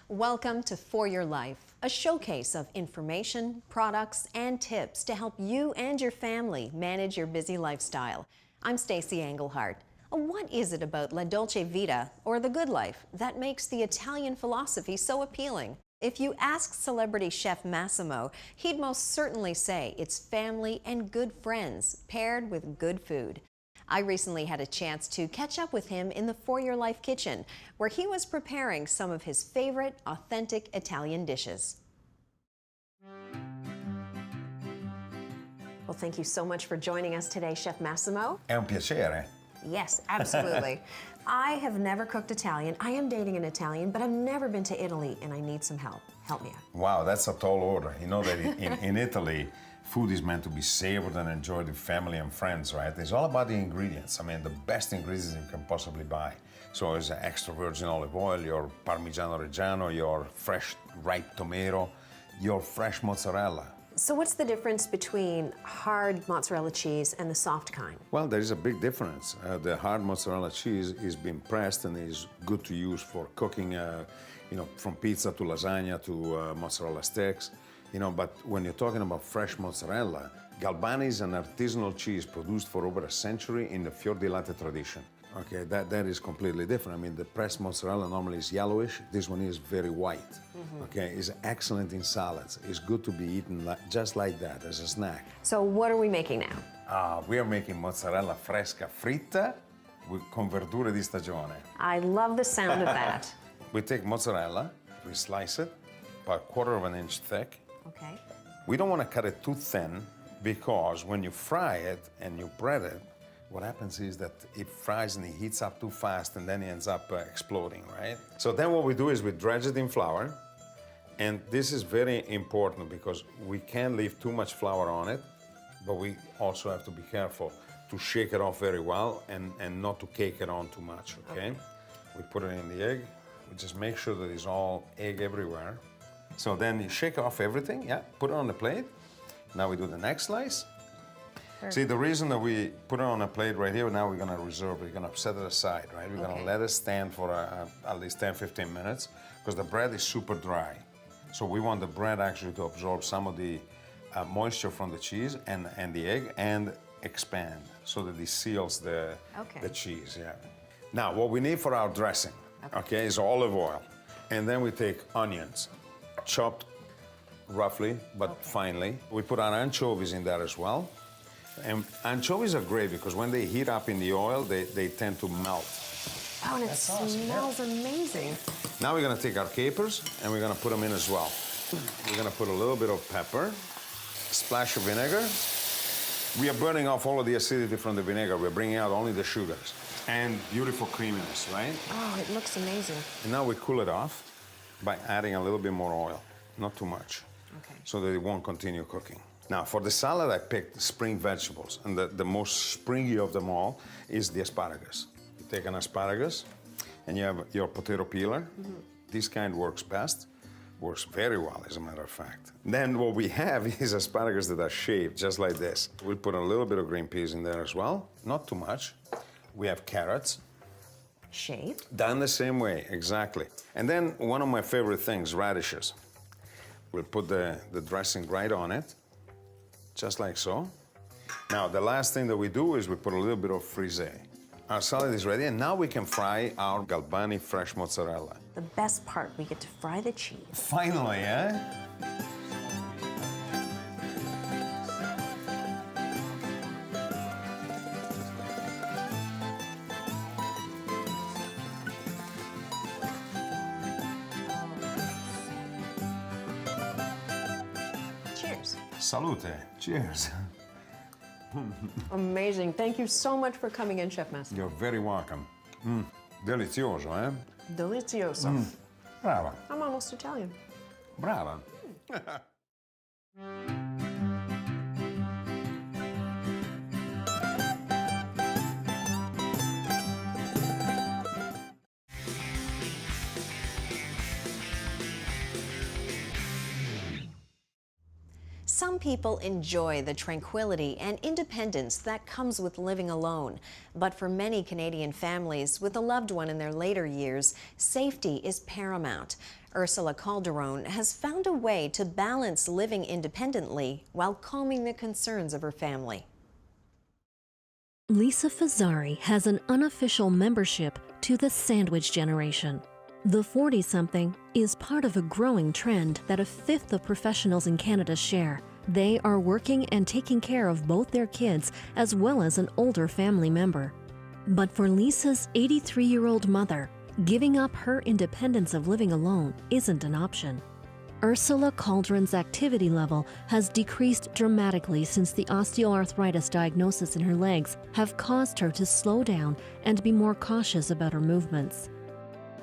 Welcome to For Your Life, a showcase of information, products, and tips to help you and your family manage your busy lifestyle. I'm Stacey Englehart. What is it about La Dolce Vita, or the good life, that makes the Italian philosophy so appealing? If you ask celebrity chef Massimo, he'd most certainly say it's family and good friends paired with good food. I recently had a chance to catch up with him in the For Your Life kitchen, where he was preparing some of his favorite authentic Italian dishes. Well, thank you so much for joining us today, Chef Massimo. È un piacere. Yes, absolutely. I have never cooked Italian. I am dating an Italian, but I've never been to Italy, and I need some help. Help me out. Wow, that's a tall order. You know that in Italy, food is meant to be savored and enjoyed with family and friends, right? It's all about the ingredients. I mean, the best ingredients you can possibly buy. So it's extra virgin olive oil, your Parmigiano Reggiano, your fresh ripe tomato, your fresh mozzarella. So what's the difference between hard mozzarella cheese and the soft kind? Well, there is a big difference. The hard mozzarella cheese is being pressed and is good to use for cooking, you know, from pizza to lasagna to mozzarella sticks. You know, but when you're talking about fresh mozzarella, Galbani is an artisanal cheese produced for over a century in the fior di latte tradition. Okay, that is completely different. I mean, the pressed mozzarella normally is yellowish. This one is very white. Okay, it's excellent in salads. It's good to be eaten just like that, as a snack. So what are we making now? We are making mozzarella fresca fritta con verdure di stagione. I love the sound of that. We take mozzarella, we slice it about 1/4 of an inch thick. Okay. We don't want to cut it too thin because when you fry it and you bread it, what happens is that it fries and it heats up too fast and then it ends up exploding, right? So then what we do is we dredge it in flour, and this is very important because we can't leave too much flour on it, but we also have to be careful to shake it off very well and not to cake it on too much, okay? We put it in the egg. We just make sure that it's all egg everywhere. So then you shake off everything, yeah, put it on the plate. Now we do the next slice. Perfect. See, the reason that we put it on a plate right here, now we're gonna reserve it, we're gonna set it aside, right? We're gonna let it stand for at least 10, 15 minutes, because the bread is super dry. So we want the bread actually to absorb some of the moisture from the cheese and the egg and expand so that it seals the cheese, yeah. Now, what we need for our dressing, okay, is olive oil. And then we take onions, chopped roughly, but finely. We put our anchovies in there as well. And anchovies are great because when they heat up in the oil, they tend to melt. Oh, and it smells amazing. Now we're gonna take our capers and we're gonna put them in as well. We're gonna put a little bit of pepper, a splash of vinegar. We are burning off all of the acidity from the vinegar. We're bringing out only the sugars. And beautiful creaminess, right? Oh, it looks amazing. And now we cool it off by adding a little bit more oil, not too much, so that it won't continue cooking. Now, for the salad, I picked spring vegetables, and the most springy of them all is the asparagus. You take an asparagus, and you have your potato peeler. This kind works best, works very well, as a matter of fact. Then what we have is asparagus that are shaved, just like this. We'll put a little bit of green peas in there as well, not too much. We have carrots. Shaved? Done the same way, exactly. And then one of my favorite things, radishes. We'll put the dressing right on it, just like so. Now, the last thing that we do is we put a little bit of frisée. Our salad is ready, and now we can fry our Galbani fresh mozzarella. The best part, we get to fry the cheese. Finally, eh? Cheers. Salute. Cheers. Amazing. Thank you so much for coming in, Chef Massimo. You're very welcome. Delizioso, eh? Delizioso. Brava. I'm almost Italian. Brava. Some people enjoy the tranquility and independence that comes with living alone. But for many Canadian families with a loved one in their later years, safety is paramount. Ursula Calderon has found a way to balance living independently while calming the concerns of her family. Lisa Fazzari has an unofficial membership to the sandwich generation. The 40-something is part of a growing trend that a fifth of professionals in Canada share. They are working and taking care of both their kids as well as an older family member. But for Lisa's 83-year-old mother, giving up her independence of living alone isn't an option. Ursula Calderon's activity level has decreased dramatically since the osteoarthritis diagnosis in her legs have caused her to slow down and be more cautious about her movements.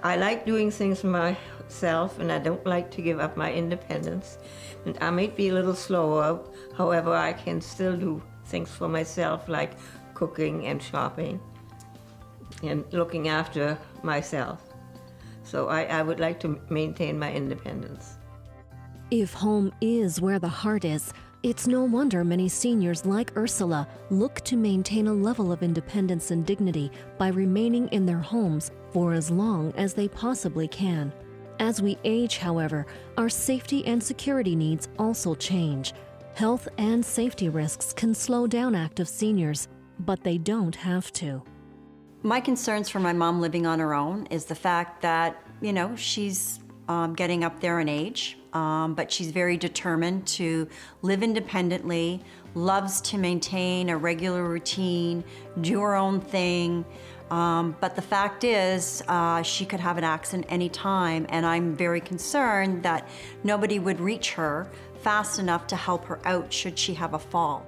I like doing things myself, and I don't like to give up my independence. And I might be a little slower, however, I can still do things for myself, like cooking and shopping and looking after myself. So I would like to maintain my independence. If home is where the heart is, it's no wonder many seniors like Ursula look to maintain a level of independence and dignity by remaining in their homes for as long as they possibly can. As we age, however, our safety and security needs also change. Health and safety risks can slow down active seniors, but they don't have to. My concerns for my mom living on her own is the fact that, she's getting up there in age, but she's very determined to live independently, loves to maintain a regular routine, do her own thing. But the fact is, she could have an accident any time, and I'm very concerned that nobody would reach her fast enough to help her out should she have a fall.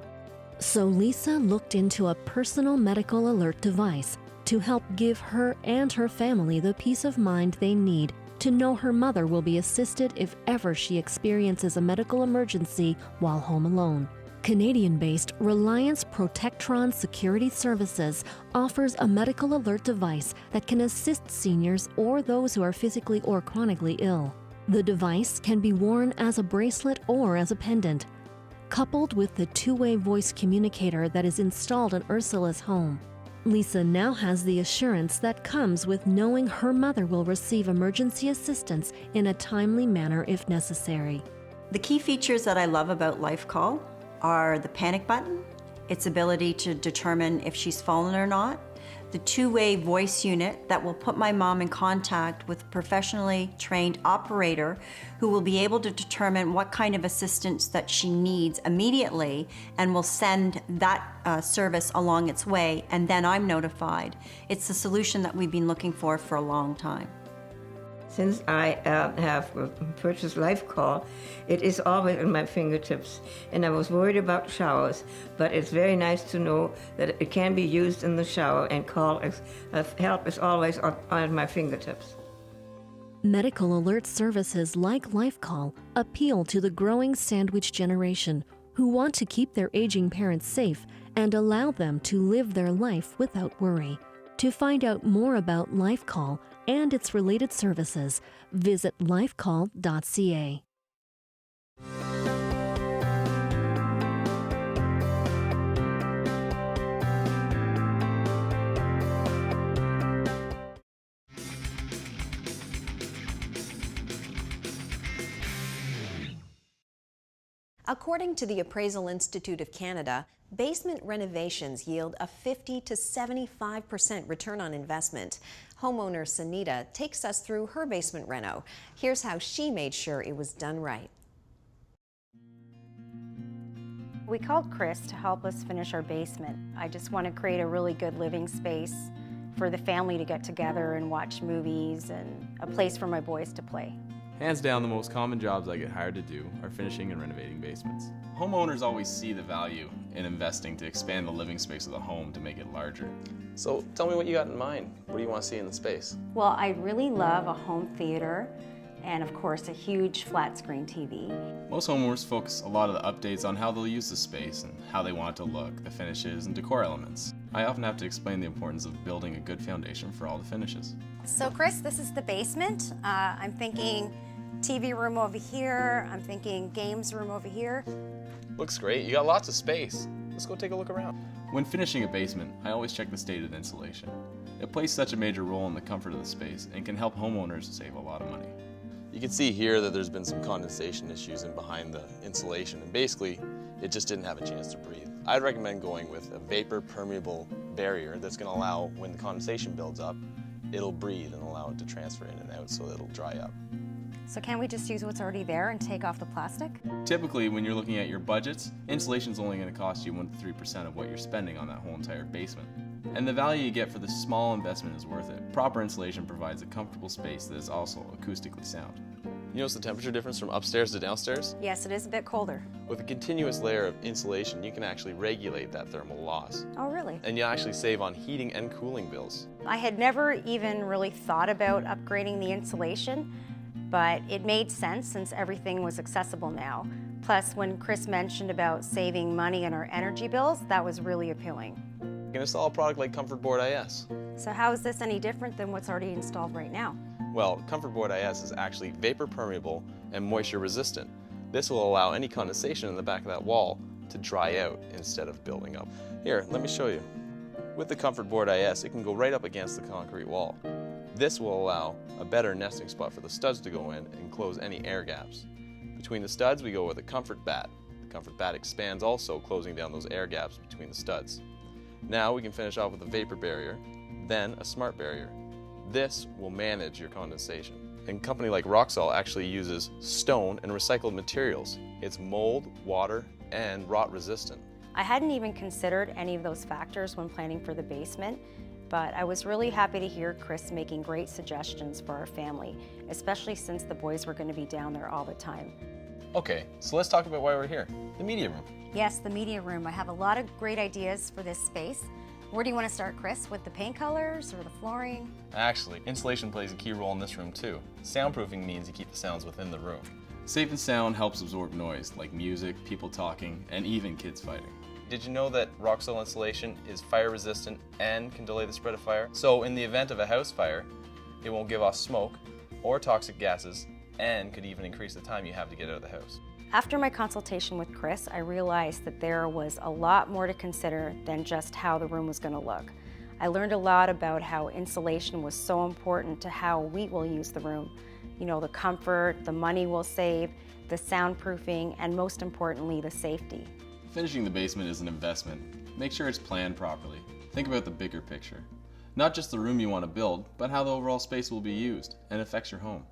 So Lisa looked into a personal medical alert device to help give her and her family the peace of mind they need to know her mother will be assisted if ever she experiences a medical emergency while home alone. Canadian-based Reliance Protectron Security Services offers a medical alert device that can assist seniors or those who are physically or chronically ill. The device can be worn as a bracelet or as a pendant, coupled with the two-way voice communicator that is installed in Ursula's home. Lisa now has the assurance that comes with knowing her mother will receive emergency assistance in a timely manner if necessary. The key features that I love about LifeCall are the panic button, its ability to determine if she's fallen or not, the two-way voice unit that will put my mom in contact with a professionally trained operator who will be able to determine what kind of assistance that she needs immediately and will send that service along its way, and then I'm notified. It's the solution that we've been looking for a long time. Since I have purchased LifeCall, it is always in my fingertips, and I was worried about showers, but it's very nice to know that it can be used in the shower, and help is always on my fingertips. Medical alert services like LifeCall appeal to the growing sandwich generation who want to keep their aging parents safe and allow them to live their life without worry. To find out more about LifeCall and its related services, visit lifecall.ca. According to the Appraisal Institute of Canada, basement renovations yield a 50 to 75% return on investment. Homeowner Sanita takes us through her basement reno. Here's how she made sure it was done right. We called Chris to help us finish our basement. I just want to create a really good living space for the family to get together and watch movies, and a place for my boys to play. Hands down, the most common jobs I get hired to do are finishing and renovating basements. Homeowners always see the value in investing to expand the living space of the home to make it larger. So tell me what you got in mind. What do you want to see in the space? Well, I really love a home theater and, of course, a huge flat screen TV. Most homeowners focus a lot of the updates on how they'll use the space and how they want it to look, the finishes and decor elements. I often have to explain the importance of building a good foundation for all the finishes. So Chris, this is the basement. I'm thinking TV room over here. I'm thinking games room over here. Looks great. You got lots of space. Let's go take a look around. When finishing a basement, I always check the state of the insulation. It plays such a major role in the comfort of the space and can help homeowners save a lot of money. You can see here that there's been some condensation issues in behind the insulation, and basically it just didn't have a chance to breathe. I'd recommend going with a vapor permeable barrier that's going to allow, when the condensation builds up, it'll breathe and allow it to transfer in and out so that it'll dry up. So can we just use what's already there and take off the plastic? Typically, when you're looking at your budgets, insulation is only going to cost you 1 to 3% of what you're spending on that whole entire basement. And the value you get for this small investment is worth it. Proper insulation provides a comfortable space that is also acoustically sound. You notice the temperature difference from upstairs to downstairs? Yes, it is a bit colder. With a continuous layer of insulation, you can actually regulate that thermal loss. Oh, really? And you actually save on heating and cooling bills. I had never even really thought about upgrading the insulation, but it made sense since everything was accessible now. Plus, when Chris mentioned about saving money on our energy bills, that was really appealing. You can install a product like Comfort Board IS. So how is this any different than what's already installed right now? Well, Comfort Board IS is actually vapor permeable and moisture resistant. This will allow any condensation in the back of that wall to dry out instead of building up. Here, let me show you. With the Comfort Board IS, it can go right up against the concrete wall. This will allow a better nesting spot for the studs to go in and close any air gaps. Between the studs, we go with a Comfort Bat. The Comfort Bat expands also, closing down those air gaps between the studs. Now we can finish off with a vapor barrier, then a smart barrier. This will manage your condensation. And a company like Roxol actually uses stone and recycled materials. It's mold, water, and rot resistant. I hadn't even considered any of those factors when planning for the basement, but I was really happy to hear Chris making great suggestions for our family, especially since the boys were going to be down there all the time. Okay, so let's talk about why we're here. The media room. Yes, the media room. I have a lot of great ideas for this space. Where do you want to start, Chris? With the paint colors or the flooring? Actually, insulation plays a key role in this room too. Soundproofing means you keep the sounds within the room. Safe and sound helps absorb noise, like music, people talking, and even kids fighting. Did you know that Roxol insulation is fire resistant and can delay the spread of fire? So in the event of a house fire, it won't give off smoke or toxic gases and could even increase the time you have to get out of the house. After my consultation with Chris, I realized that there was a lot more to consider than just how the room was going to look. I learned a lot about how insulation was so important to how we will use the room. You know, the comfort, the money we'll save, the soundproofing, and most importantly, the safety. Finishing the basement is an investment. Make sure it's planned properly. Think about the bigger picture. Not just the room you want to build, but how the overall space will be used and affects your home.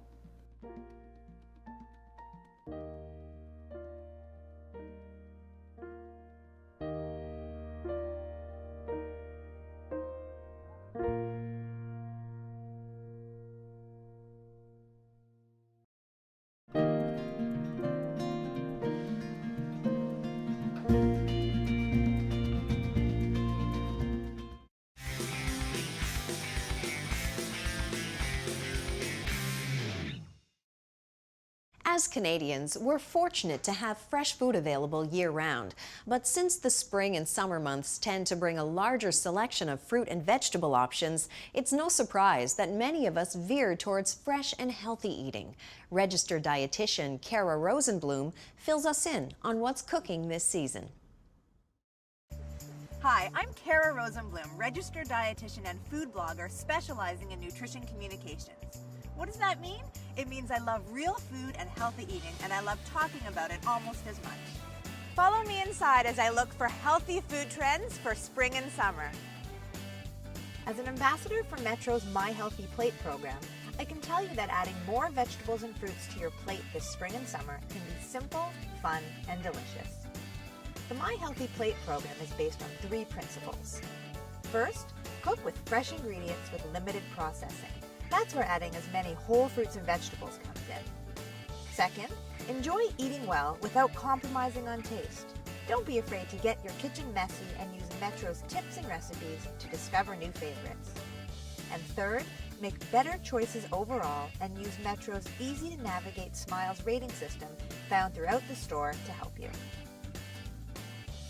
As Canadians, we're fortunate to have fresh food available year-round. But since the spring and summer months tend to bring a larger selection of fruit and vegetable options, it's no surprise that many of us veer towards fresh and healthy eating. Registered dietitian Kara Rosenblum fills us in on what's cooking this season. Hi, I'm Kara Rosenblum, registered dietitian and food blogger specializing in nutrition communications. What does that mean? It means I love real food and healthy eating, and I love talking about it almost as much. Follow me inside as I look for healthy food trends for spring and summer. As an ambassador for Metro's My Healthy Plate program, I can tell you that adding more vegetables and fruits to your plate this spring and summer can be simple, fun, and delicious. The My Healthy Plate program is based on 3 principles. First, cook with fresh ingredients with limited processing. That's where adding as many whole fruits and vegetables comes in. Second, enjoy eating well without compromising on taste. Don't be afraid to get your kitchen messy and use Metro's tips and recipes to discover new favorites. And third, make better choices overall and use Metro's easy-to-navigate Smiles rating system found throughout the store to help you.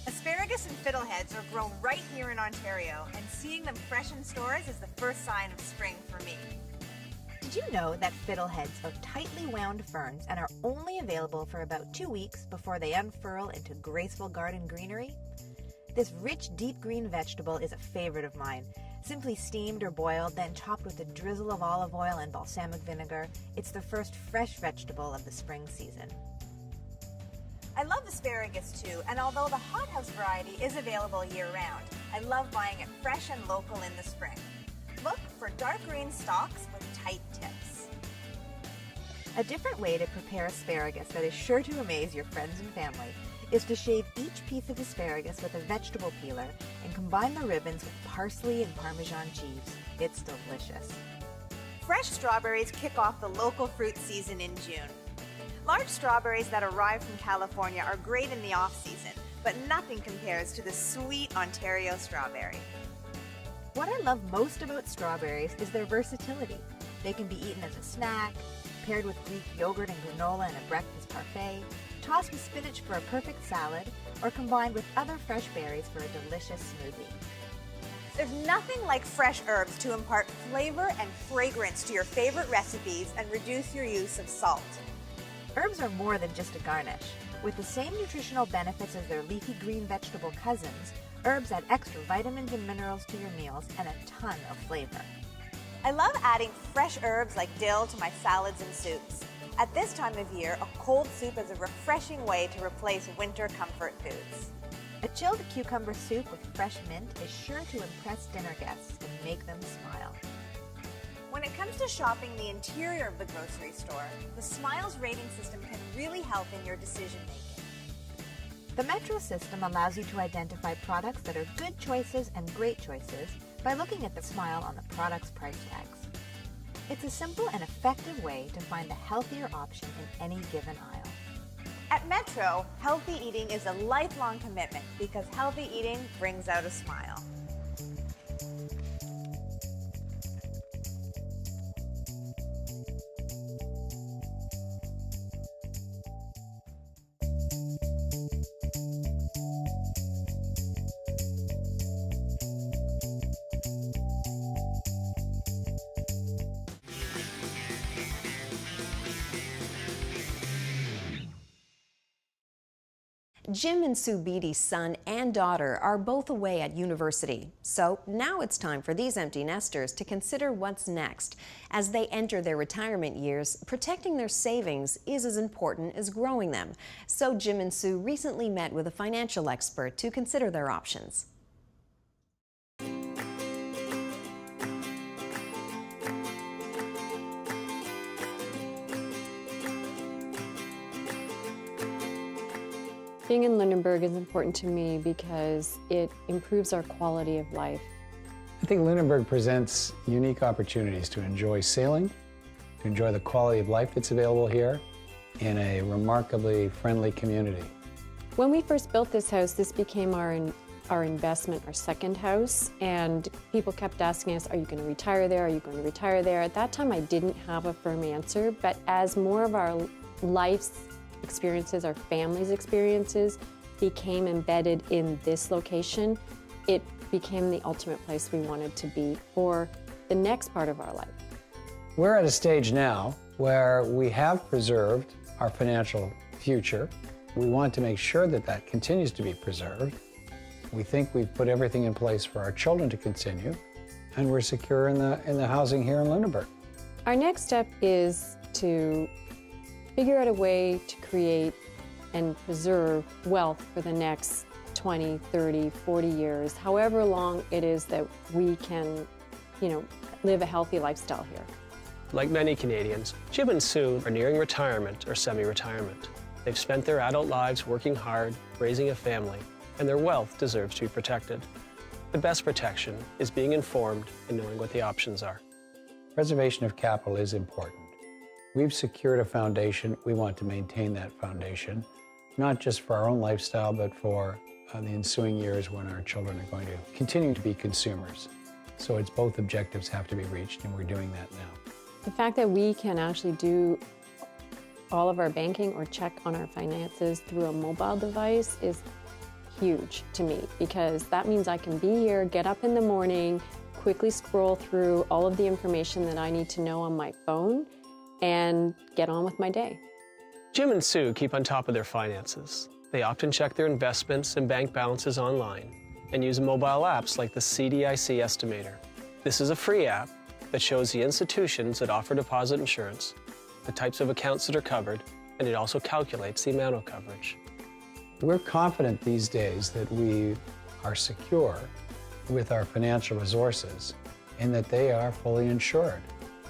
Asparagus and fiddleheads are grown right here in Ontario, and seeing them fresh in stores is the first sign of spring for me. Did you know that fiddleheads are tightly wound ferns and are only available for about 2 weeks before they unfurl into graceful garden greenery? This rich, deep green vegetable is a favorite of mine. Simply steamed or boiled, then topped with a drizzle of olive oil and balsamic vinegar, it's the first fresh vegetable of the spring season. I love asparagus too, and although the hothouse variety is available year-round, I love buying it fresh and local in the spring. Look for dark green stalks with tight tips. A different way to prepare asparagus that is sure to amaze your friends and family is to shave each piece of asparagus with a vegetable peeler and combine the ribbons with parsley and Parmesan cheese. It's delicious. Fresh strawberries kick off the local fruit season in June. Large strawberries that arrive from California are great in the off-season, but nothing compares to the sweet Ontario strawberry. What I love most about strawberries is their versatility. They can be eaten as a snack, paired with Greek yogurt and granola in a breakfast parfait, tossed with spinach for a perfect salad, or combined with other fresh berries for a delicious smoothie. There's nothing like fresh herbs to impart flavor and fragrance to your favorite recipes and reduce your use of salt. Herbs are more than just a garnish. With the same nutritional benefits as their leafy green vegetable cousins, herbs add extra vitamins and minerals to your meals and a ton of flavor. I love adding fresh herbs like dill to my salads and soups. At this time of year, a cold soup is a refreshing way to replace winter comfort foods. A chilled cucumber soup with fresh mint is sure to impress dinner guests and make them smile. When it comes to shopping the interior of the grocery store, the Smiles rating system can really help in your decision making. The Metro system allows you to identify products that are good choices and great choices by looking at the smile on the product's price tags. It's a simple and effective way to find the healthier option in any given aisle. At Metro, healthy eating is a lifelong commitment because healthy eating brings out a smile. Jim and Sue Beatty's son and daughter are both away at university. So now it's time for these empty nesters to consider what's next. As they enter their retirement years, protecting their savings is as important as growing them. So Jim and Sue recently met with a financial expert to consider their options. Being in Lunenburg is important to me because it improves our quality of life. I think Lunenburg presents unique opportunities to enjoy sailing, to enjoy the quality of life that's available here in a remarkably friendly community. When we first built this house, this became our investment, our second house, and people kept asking us, are you going to retire there? Are you going to retire there? At that time, I didn't have a firm answer, but as more of our life's experiences, our family's experiences became embedded in this location, it became the ultimate place we wanted to be for the next part of our life. We're at a stage now where we have preserved our financial future. We want to make sure that that continues to be preserved. We think we've put everything in place for our children to continue, and we're secure in the housing here in Lunenburg. Our next step is to figure out a way to create and preserve wealth for the next 20, 30, 40 years, however long it is that we can, live a healthy lifestyle here. Like many Canadians, Jim and Sue are nearing retirement or semi-retirement. They've spent their adult lives working hard, raising a family, and their wealth deserves to be protected. The best protection is being informed and knowing what the options are. Preservation of capital is important. We've secured a foundation. We want to maintain that foundation, not just for our own lifestyle, but for the ensuing years when our children are going to continue to be consumers. So it's both objectives have to be reached, and we're doing that now. The fact that we can actually do all of our banking or check on our finances through a mobile device is huge to me, because that means I can be here, get up in the morning, quickly scroll through all of the information that I need to know on my phone and get on with my day. Jim and Sue keep on top of their finances. They often check their investments and bank balances online and use mobile apps like the CDIC Estimator. This is a free app that shows the institutions that offer deposit insurance, the types of accounts that are covered, and it also calculates the amount of coverage. We're confident these days that we are secure with our financial resources and that they are fully insured.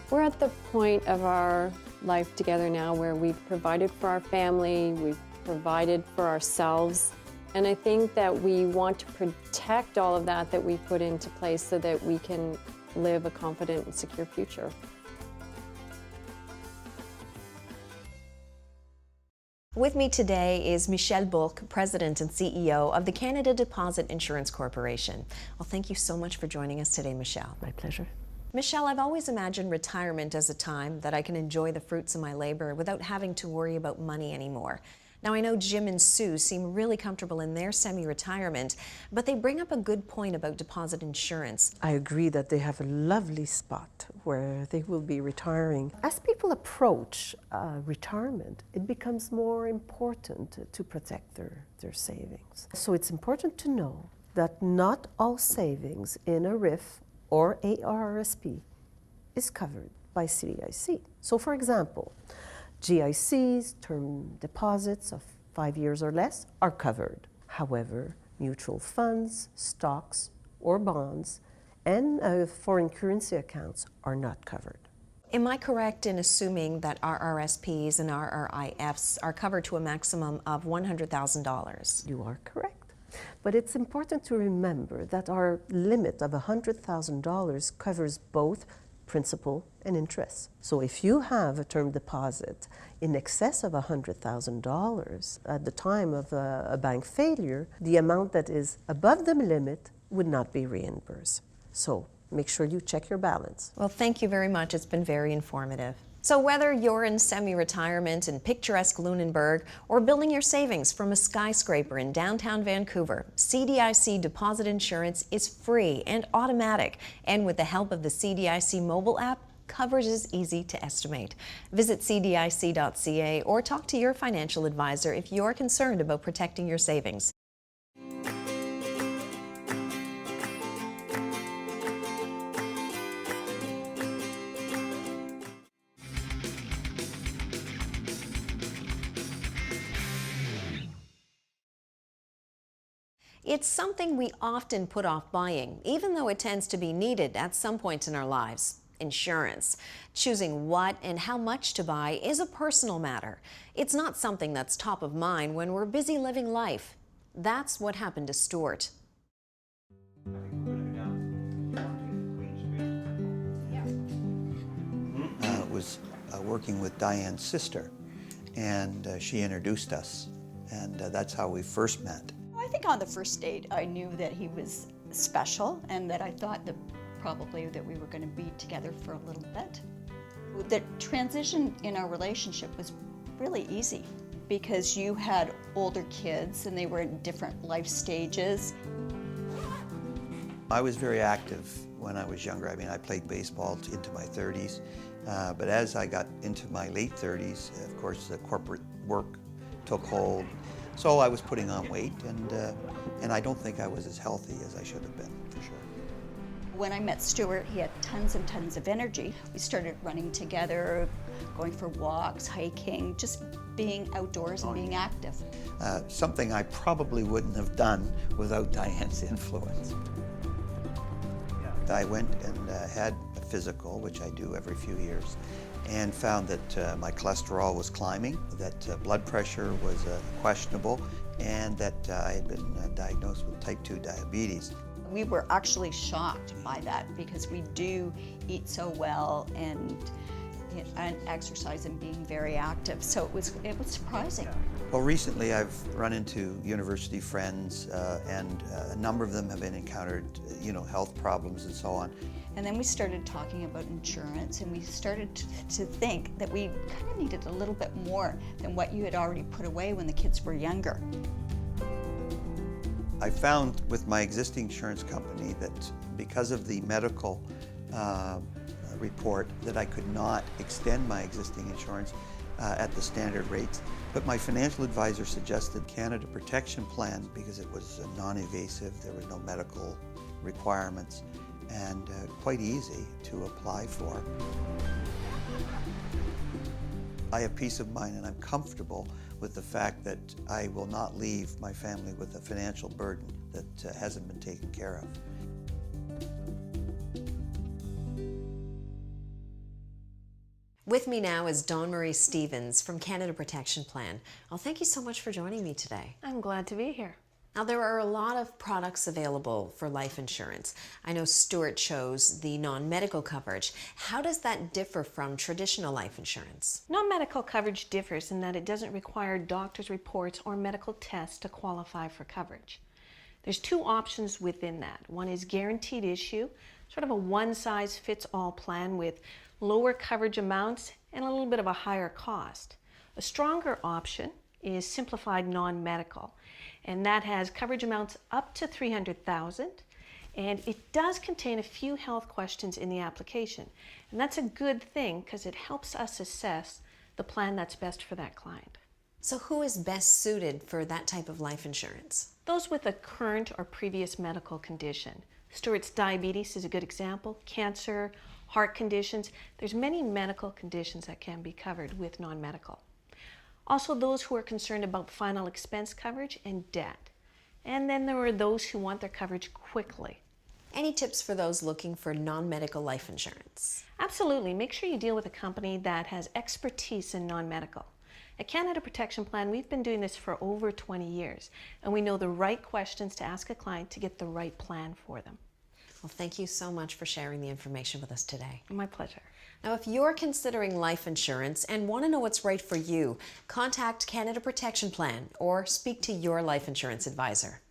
We're at the point of our life together now where we've provided for our family, we've provided for ourselves, and I think that we want to protect all of that we put into place so that we can live a confident and secure future. With me today is Michelle Bourque, President and CEO of the Canada Deposit Insurance Corporation. Well, thank you so much for joining us today, Michelle. My pleasure. Michelle, I've always imagined retirement as a time that I can enjoy the fruits of my labor without having to worry about money anymore. Now, I know Jim and Sue seem really comfortable in their semi-retirement, but they bring up a good point about deposit insurance. I agree that they have a lovely spot where they will be retiring. As people approach retirement, it becomes more important to protect their savings. So it's important to know that not all savings in a RIF or ARRSP is covered by CDIC. So for example, GICs, term deposits of 5 years or less, are covered. However, mutual funds, stocks, or bonds, and foreign currency accounts are not covered. Am I correct in assuming that RRSPs and RRIFs are covered to a maximum of $100,000? You are correct. But it's important to remember that our limit of $100,000 covers both principal and interest. So if you have a term deposit in excess of $100,000 at the time of a bank failure, the amount that is above the limit would not be reimbursed. So make sure you check your balance. Well, thank you very much. It's been very informative. So whether you're in semi-retirement in picturesque Lunenburg or building your savings from a skyscraper in downtown Vancouver, CDIC Deposit Insurance is free and automatic. And with the help of the CDIC mobile app, coverage is easy to estimate. Visit cdic.ca or talk to your financial advisor if you're concerned about protecting your savings. It's something we often put off buying, even though it tends to be needed at some point in our lives. Insurance. Choosing what and how much to buy is a personal matter. It's not something that's top of mind when we're busy living life. That's what happened to Stuart. Was working with Diane's sister, and she introduced us, and that's how we first met. I think on the first date I knew that he was special and that I thought that probably that we were going to be together for a little bit. The transition in our relationship was really easy because you had older kids and they were in different life stages. I was very active when I was younger. I mean, I played baseball into my 30s, but as I got into my late 30s, of course, the corporate work took hold. So I was putting on weight, and I don't think I was as healthy as I should have been, for sure. When I met Stuart, he had tons and tons of energy. We started running together, going for walks, hiking, just being outdoors and being active. Something I probably wouldn't have done without Diane's influence. I went and had a physical, which I do every few years, and found that my cholesterol was climbing, that blood pressure was questionable, and that I had been diagnosed with type 2 diabetes. We were actually shocked by that because we do eat so well and exercise and being very active, so it was surprising. Well, recently I've run into university friends, and a number of them have been encountered, health problems and so on. And then we started talking about insurance, and we started to think that we kind of needed a little bit more than what you had already put away when the kids were younger. I found with my existing insurance company that because of the medical report that I could not extend my existing insurance at the standard rates. But my financial advisor suggested Canada Protection Plan because it was non-invasive, there was no medical requirements, and quite easy to apply for. I have peace of mind and I'm comfortable with the fact that I will not leave my family with a financial burden that hasn't been taken care of. With me now is Dawn Marie Stevens from Canada Protection Plan. Well, thank you so much for joining me today. I'm glad to be here. Now, there are a lot of products available for life insurance. I know Stuart chose the non-medical coverage. How does that differ from traditional life insurance? Non-medical coverage differs in that it doesn't require doctor's reports or medical tests to qualify for coverage. There's two options within that. One is guaranteed issue, sort of a one-size-fits-all plan with lower coverage amounts and a little bit of a higher cost. A stronger option is simplified non-medical, and that has coverage amounts up to $300,000, and it does contain a few health questions in the application. And that's a good thing because it helps us assess the plan that's best for that client. So who is best suited for that type of life insurance? Those with a current or previous medical condition. Stuart's diabetes is a good example, cancer, heart conditions. There's many medical conditions that can be covered with non-medical. Also those who are concerned about final expense coverage and debt. And then there are those who want their coverage quickly. Any tips for those looking for non-medical life insurance? Absolutely. Make sure you deal with a company that has expertise in non-medical. At Canada Protection Plan, we've been doing this for over 20 years, and we know the right questions to ask a client to get the right plan for them. Well, thank you so much for sharing the information with us today. My pleasure. Now, if you're considering life insurance and want to know what's right for you, contact Canada Protection Plan or speak to your life insurance advisor.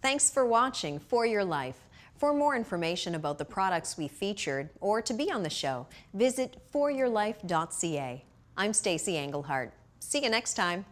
Thanks for watching For Your Life. For more information about the products we featured or to be on the show, visit foryourlife.ca. I'm Stacey Englehart. See you next time.